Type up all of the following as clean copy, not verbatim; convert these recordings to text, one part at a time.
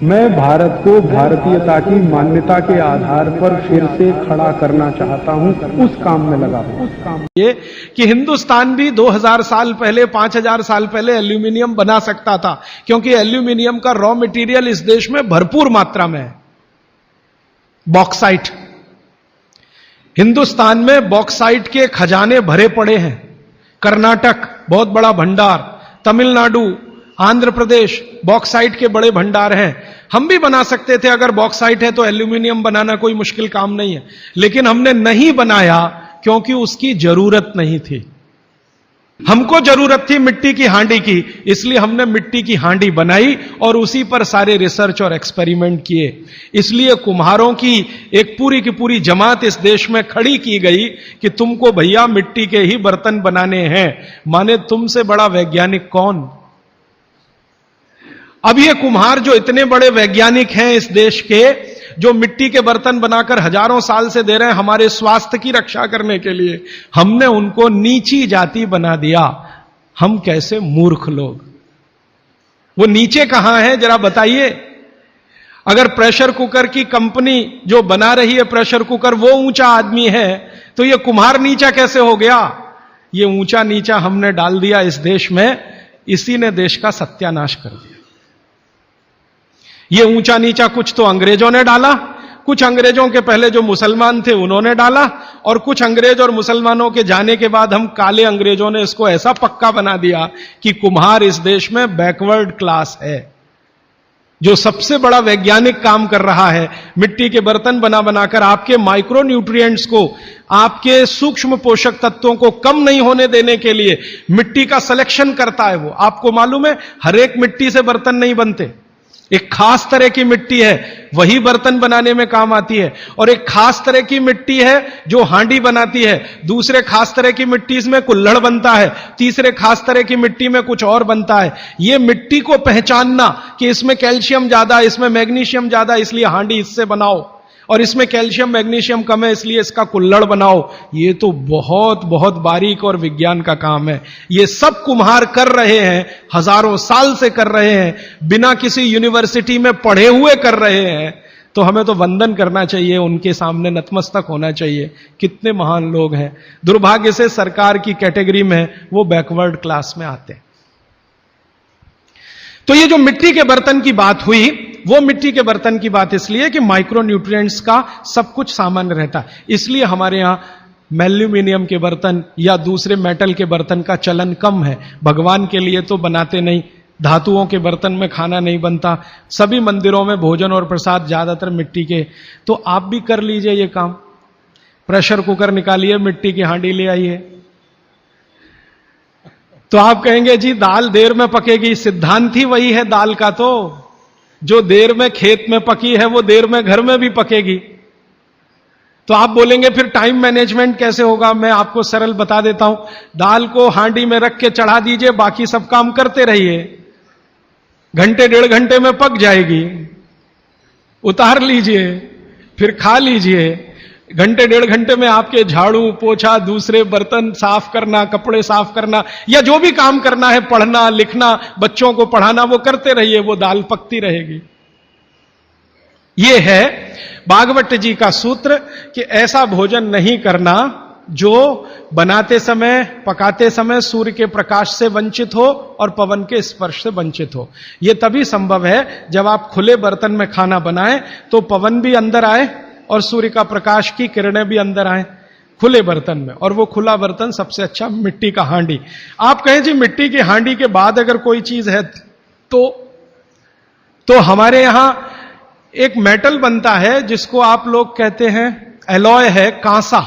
मैं भारत को भारतीयता की मान्यता के आधार पर फिर से खड़ा करना चाहता हूं, उस काम में लगा हूं। ये कि हिंदुस्तान भी 2000 साल पहले 5000 साल पहले एल्यूमिनियम बना सकता था, क्योंकि एल्यूमिनियम का रॉ मटेरियल इस देश में भरपूर मात्रा में है। बॉक्साइट, हिंदुस्तान में बॉक्साइट के खजाने भरे पड़े हैं। कर्नाटक बहुत बड़ा भंडार, तमिलनाडु, आंध्र प्रदेश बॉक्साइट के बड़े भंडार हैं। हम भी बना सकते थे, अगर बॉक्साइट है तो एल्यूमिनियम बनाना कोई मुश्किल काम नहीं है, लेकिन हमने नहीं बनाया क्योंकि उसकी जरूरत नहीं थी। हमको जरूरत थी मिट्टी की हांडी की, इसलिए हमने मिट्टी की हांडी बनाई और उसी पर सारे रिसर्च और एक्सपेरिमेंट किए। इसलिए कुम्हारों की एक पूरी की पूरी जमात इस देश में खड़ी की गई कि तुमको भैया मिट्टी के ही बर्तन बनाने हैं। माने तुमसे बड़ा वैज्ञानिक कौन? अब ये कुम्हार जो इतने बड़े वैज्ञानिक हैं इस देश के, जो मिट्टी के बर्तन बनाकर हजारों साल से दे रहे हैं हमारे स्वास्थ्य की रक्षा करने के लिए, हमने उनको नीची जाति बना दिया। हम कैसे मूर्ख लोग! वो नीचे कहां है जरा बताइए। अगर प्रेशर कुकर की कंपनी जो बना रही है प्रेशर कुकर वो ऊंचा आदमी है, तो ये कुम्हार नीचा कैसे हो गया? ये ऊंचा नीचा हमने डाल दिया इस देश में, इसी ने देश का सत्यानाश कर दिया। ये ऊंचा नीचा कुछ तो अंग्रेजों ने डाला, कुछ अंग्रेजों के पहले जो मुसलमान थे उन्होंने डाला, और कुछ अंग्रेज और मुसलमानों के जाने के बाद हम काले अंग्रेजों ने इसको ऐसा पक्का बना दिया कि कुम्हार इस देश में बैकवर्ड क्लास है। जो सबसे बड़ा वैज्ञानिक काम कर रहा है मिट्टी के बर्तन बना बनाकर आपके माइक्रो न्यूट्रिएंट्स को, आपके सूक्ष्म पोषक तत्वों को कम नहीं होने देने के लिए मिट्टी का सिलेक्शन करता है वो। आपको मालूम है हर एक मिट्टी से बर्तन नहीं बनते। एक खास तरह की मिट्टी है वही बर्तन बनाने में काम आती है, और एक खास तरह की मिट्टी है जो हांडी बनाती है, दूसरे खास तरह की मिट्टी इसमें कुल्हड़ बनता है, तीसरे खास तरह की मिट्टी में कुछ और बनता है। ये मिट्टी को पहचानना कि इसमें कैल्शियम ज्यादा, इसमें मैग्नीशियम ज्यादा इसलिए हांडी इससे बनाओ, और इसमें कैल्शियम मैग्नीशियम कम है इसलिए इसका कुल्हड़ बनाओ, ये तो बहुत बहुत बारीक और विज्ञान का काम है। ये सब कुम्हार कर रहे हैं, हजारों साल से कर रहे हैं, बिना किसी यूनिवर्सिटी में पढ़े हुए कर रहे हैं। तो हमें तो वंदन करना चाहिए, उनके सामने नतमस्तक होना चाहिए। कितने महान लोग हैं। दुर्भाग्य से सरकार की कैटेगरी में वो बैकवर्ड क्लास में आते हैं। तो ये जो मिट्टी के बर्तन की बात हुई, वो मिट्टी के बर्तन की बात इसलिए कि माइक्रो न्यूट्रिएंट्स का सब कुछ सामान्य रहता है, इसलिए हमारे यहां एल्यूमिनियम के बर्तन या दूसरे मेटल के बर्तन का चलन कम है। भगवान के लिए तो बनाते नहीं, धातुओं के बर्तन में खाना नहीं बनता, सभी मंदिरों में भोजन और प्रसाद ज्यादातर मिट्टी के। तो आप भी कर लीजिए ये काम, प्रेशर कुकर निकालिए, मिट्टी की हांडी ले आइए। तो आप कहेंगे जी दाल देर में पकेगी, सिद्धांत ही वही है दाल का, तो जो देर में खेत में पकी है वो देर में घर में भी पकेगी। तो आप बोलेंगे फिर टाइम मैनेजमेंट कैसे होगा? मैं आपको सरल बता देता हूं। दाल को हांडी में रख के चढ़ा दीजिए, बाकी सब काम करते रहिए, घंटे डेढ़ घंटे में पक जाएगी। उतार लीजिए, फिर खा लीजिए। घंटे डेढ़ घंटे में आपके झाड़ू पोछा, दूसरे बर्तन साफ करना, कपड़े साफ करना, या जो भी काम करना है, पढ़ना लिखना, बच्चों को पढ़ाना, वो करते रहिए, वो दाल पकती रहेगी। ये है भागवत जी का सूत्र कि ऐसा भोजन नहीं करना जो बनाते समय, पकाते समय सूर्य के प्रकाश से वंचित हो और पवन के स्पर्श से वंचित हो। यह तभी संभव है जब आप खुले बर्तन में खाना बनाएं तो पवन भी अंदर आए और सूर्य का प्रकाश की किरणें भी अंदर आए खुले बर्तन में। और वो खुला बर्तन सबसे अच्छा मिट्टी का हांडी। आप कहें जी मिट्टी की हांडी के बाद अगर कोई चीज है तो हमारे यहां एक मेटल बनता है जिसको आप लोग कहते हैं एलॉय है, कांसा।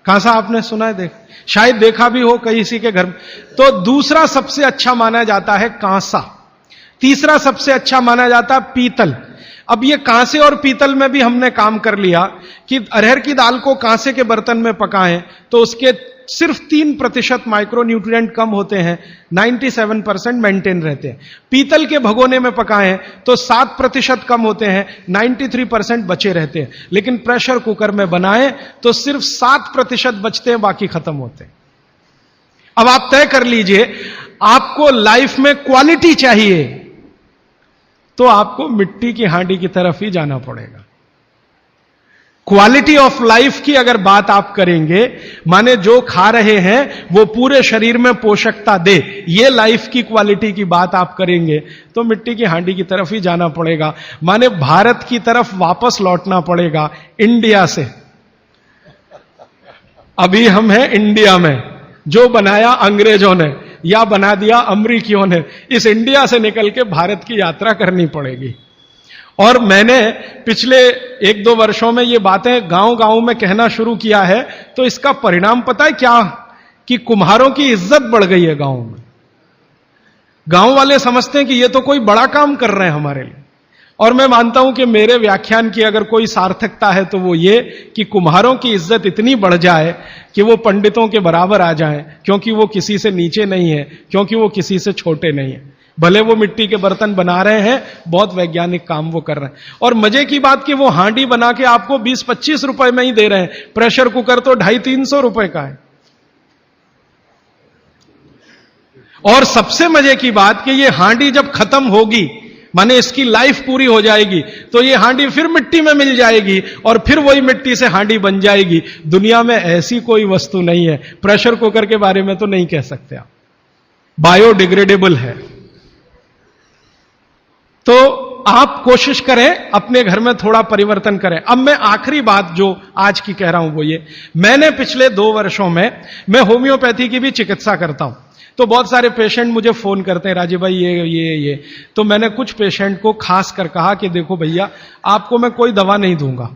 कांसा आपने सुना है, शायद देखा भी हो किसी के घर में। तो दूसरा सबसे अच्छा माना जाता है कांसा, तीसरा सबसे अच्छा माना जाता है पीतल। अब ये कांसे और पीतल में भी हमने काम कर लिया कि अरहर की दाल को कांसे के बर्तन में पकाएं तो उसके सिर्फ 3% माइक्रो न्यूट्रिएंट कम होते हैं, 97% मेंटेन रहते हैं। पीतल के भगोने में पकाएं तो 7% कम होते हैं, 93% बचे रहते हैं। लेकिन प्रेशर कुकर में बनाएं तो सिर्फ 7% बचते हैं, बाकी खत्म होते हैं। अब आप तय कर लीजिए, आपको लाइफ में क्वालिटी चाहिए तो आपको मिट्टी की हांडी की तरफ ही जाना पड़ेगा। क्वालिटी ऑफ लाइफ की अगर बात आप करेंगे, माने जो खा रहे हैं वो पूरे शरीर में पोषकता दे, ये लाइफ की क्वालिटी की बात आप करेंगे तो मिट्टी की हांडी की तरफ ही जाना पड़ेगा। माने भारत की तरफ वापस लौटना पड़ेगा इंडिया से। अभी हम हैं इंडिया में, जो बनाया अंग्रेजों ने या बना दिया अमरीकियों ने, इस इंडिया से निकल के भारत की यात्रा करनी पड़ेगी। और मैंने पिछले 1-2 वर्षों में ये बातें गांव गांव में कहना शुरू किया है, तो इसका परिणाम पता है क्या, कि कुम्हारों की इज्जत बढ़ गई है गांव में। गांव वाले समझते हैं कि ये तो कोई बड़ा काम कर रहे हैं हमारे लिए। और मैं मानता हूं कि मेरे व्याख्यान की अगर कोई सार्थकता है तो वो ये कि कुम्हारों की इज्जत इतनी बढ़ जाए कि वो पंडितों के बराबर आ जाएं, क्योंकि वो किसी से नीचे नहीं है, क्योंकि वो किसी से छोटे नहीं है। भले वो मिट्टी के बर्तन बना रहे हैं, बहुत वैज्ञानिक काम वो कर रहे हैं। और मजे की बात कि वो हांडी बना के आपको 20-25 रुपए में ही दे रहे हैं, प्रेशर कुकर तो 250-300 रुपए का है। और सबसे मजे की बात कि ये हांडी जब खत्म होगी, माने इसकी लाइफ पूरी हो जाएगी, तो ये हांडी फिर मिट्टी में मिल जाएगी और फिर वही मिट्टी से हांडी बन जाएगी। दुनिया में ऐसी कोई वस्तु नहीं है। प्रेशर कुकर के बारे में तो नहीं कह सकते आप, बायोडिग्रेडेबल है। तो आप कोशिश करें अपने घर में थोड़ा परिवर्तन करें। अब मैं आखिरी बात जो आज की कह रहा हूं वो ये, मैंने पिछले 2 वर्षों में मैं होम्योपैथी की भी चिकित्सा करता हूं। तो बहुत सारे पेशेंट मुझे फोन करते हैं, राजीव भाई ये। तो मैंने कुछ पेशेंट को खास कर कहा कि देखो भैया, आपको मैं कोई दवा नहीं दूंगा।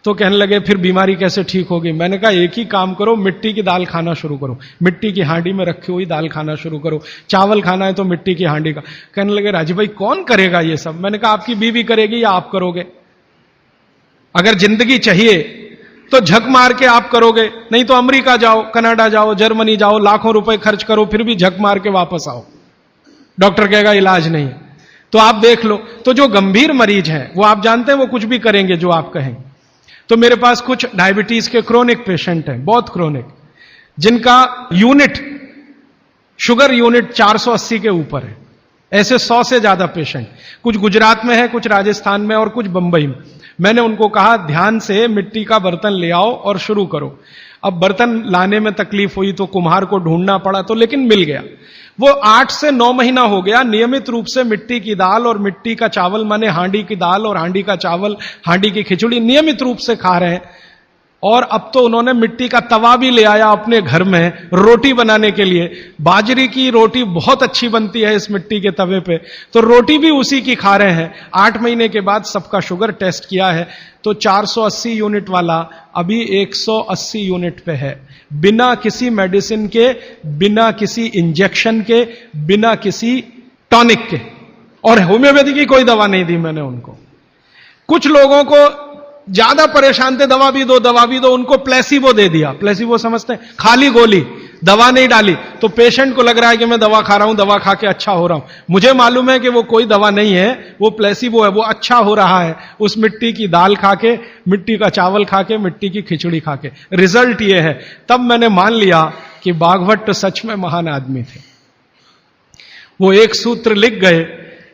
तो कहने लगे फिर बीमारी कैसे ठीक होगी? मैंने कहा एक ही काम करो, मिट्टी की दाल खाना शुरू करो, मिट्टी की हांडी में रखी हुई दाल खाना शुरू करो। चावल खाना है तो मिट्टी की हांडी का। कहने लगे राजीव भाई कौन करेगा ये सब? मैंने कहा आपकी बीवी करेगी या आप करोगे? अगर जिंदगी चाहिए तो झक मार के आप करोगे, नहीं तो अमेरिका जाओ, कनाडा जाओ, जर्मनी जाओ, लाखों रुपए खर्च करो, फिर भी झक मार के वापस आओ, डॉक्टर कहेगा इलाज नहीं। तो आप देख लो, तो जो गंभीर मरीज हैं वो आप जानते हैं वो कुछ भी करेंगे जो आप कहेंगे। तो मेरे पास कुछ डायबिटीज के क्रोनिक पेशेंट हैं, बहुत क्रोनिक, जिनका यूनिट, शुगर यूनिट 480 के ऊपर है। ऐसे 100 से ज्यादा पेशेंट, कुछ गुजरात में है, कुछ राजस्थान में और कुछ बंबई में। मैंने उनको कहा ध्यान से मिट्टी का बर्तन ले आओ और शुरू करो। अब बर्तन लाने में तकलीफ हुई तो कुम्हार को ढूंढना पड़ा, तो लेकिन मिल गया। वो 8 से 9 महीना हो गया नियमित रूप से मिट्टी की दाल और मिट्टी का चावल, माने हांडी की दाल और हांडी का चावल, हांडी की खिचड़ी नियमित रूप से खा रहे हैं। और अब तो उन्होंने मिट्टी का तवा भी ले आया अपने घर में रोटी बनाने के लिए। बाजरे की रोटी बहुत अच्छी बनती है इस मिट्टी के तवे पे, तो रोटी भी उसी की खा रहे हैं। 8 महीने के बाद सबका शुगर टेस्ट किया है तो 480 यूनिट वाला अभी 180 यूनिट पे है, बिना किसी मेडिसिन के, बिना किसी इंजेक्शन के, बिना किसी टॉनिक के। और होम्योपैथी की कोई दवा नहीं दी मैंने उनको। कुछ लोगों को ज्यादा परेशान थे, दवा भी दो, उनको प्लेसिबो दे दिया। प्लेसिबो समझते हैं? खाली गोली, दवा नहीं डाली। तो पेशेंट को लग रहा है कि मैं दवा खा रहा हूं, दवा खा के अच्छा हो रहा हूं। मुझे मालूम है कि वो कोई दवा नहीं है, वो प्लेसिबो है, वो अच्छा हो रहा है उस मिट्टी की दाल खा के, मिट्टी का चावल खा के, मिट्टी की खिचड़ी खा के। रिजल्ट ये है। तब मैंने मान लिया कि बाघभट्ट सच में महान आदमी थे। वो एक सूत्र लिख गए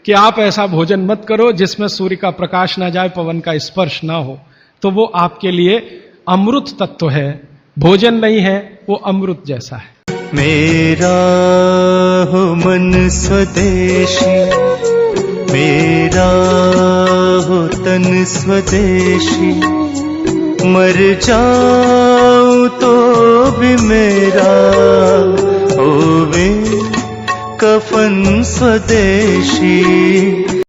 कि आप ऐसा भोजन मत करो जिसमें सूर्य का प्रकाश ना जाए, पवन का स्पर्श ना हो। तो वो आपके लिए अमृत तत्व है, भोजन नहीं है, वो अमृत जैसा है। मेरा हो मन स्वदेशी, मेरा हो तन स्वदेशी, मर जाऊं तो भी मेरा होवे कफन स्वदेशी।